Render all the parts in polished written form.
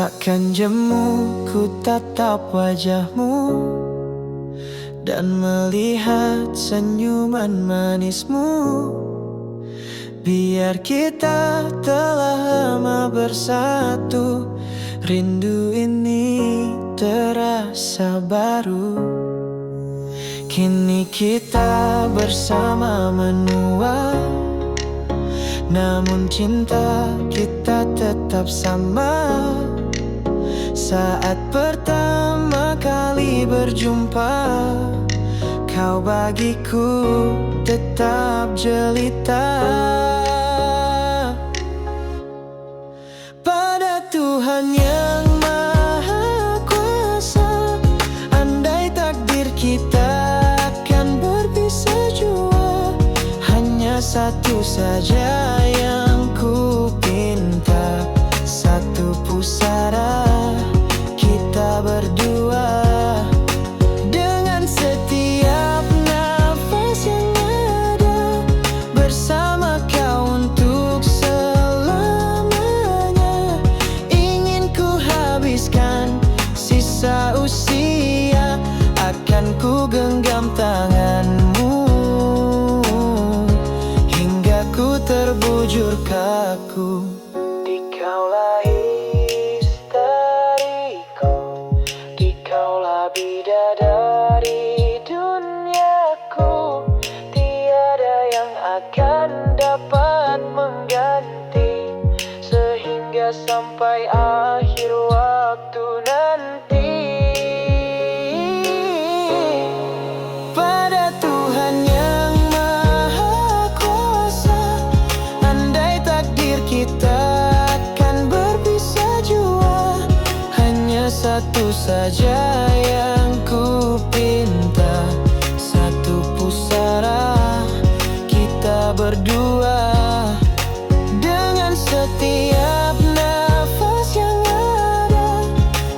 Takkan jemu ku tatap wajahmu dan melihat senyuman manismu. Biar kita telah lama bersatu, rindu ini terasa baru. Kini kita bersama menua, namun cinta kita tetap sama. Saat pertama kali berjumpa, kau bagiku tetap jelita. Pada Tuhan yang Maha Kuasa, andai takdir kita akan berpisah jua, hanya satu saja yang ku pinta, satu pusara kita berdua. Dengan setiap nafas yang ada, bersama kau untuk selamanya. Ingin ku habiskan sisa usia, akan ku genggam tanganmu hingga ku terbujur kaku. Dikaulah istariku, dikaulah bidadari duniaku. Tiada yang akan dapat mengganti, sehingga sampai akhir waktu nanti. Pada Tuhan yang Maha Kuasa, andai takdir kita akan berpisah jua, hanya satu saja yang ku pinta, satu pusara kita berdua. Dengan setiap nafas yang ada,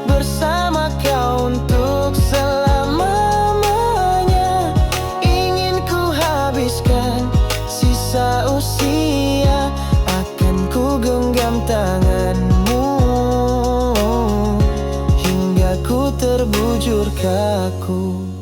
bersama kau untuk selamanya. Ingin ku habiskan sisa usia, akan ku genggam tanganmu hingga ku terbujur kaku.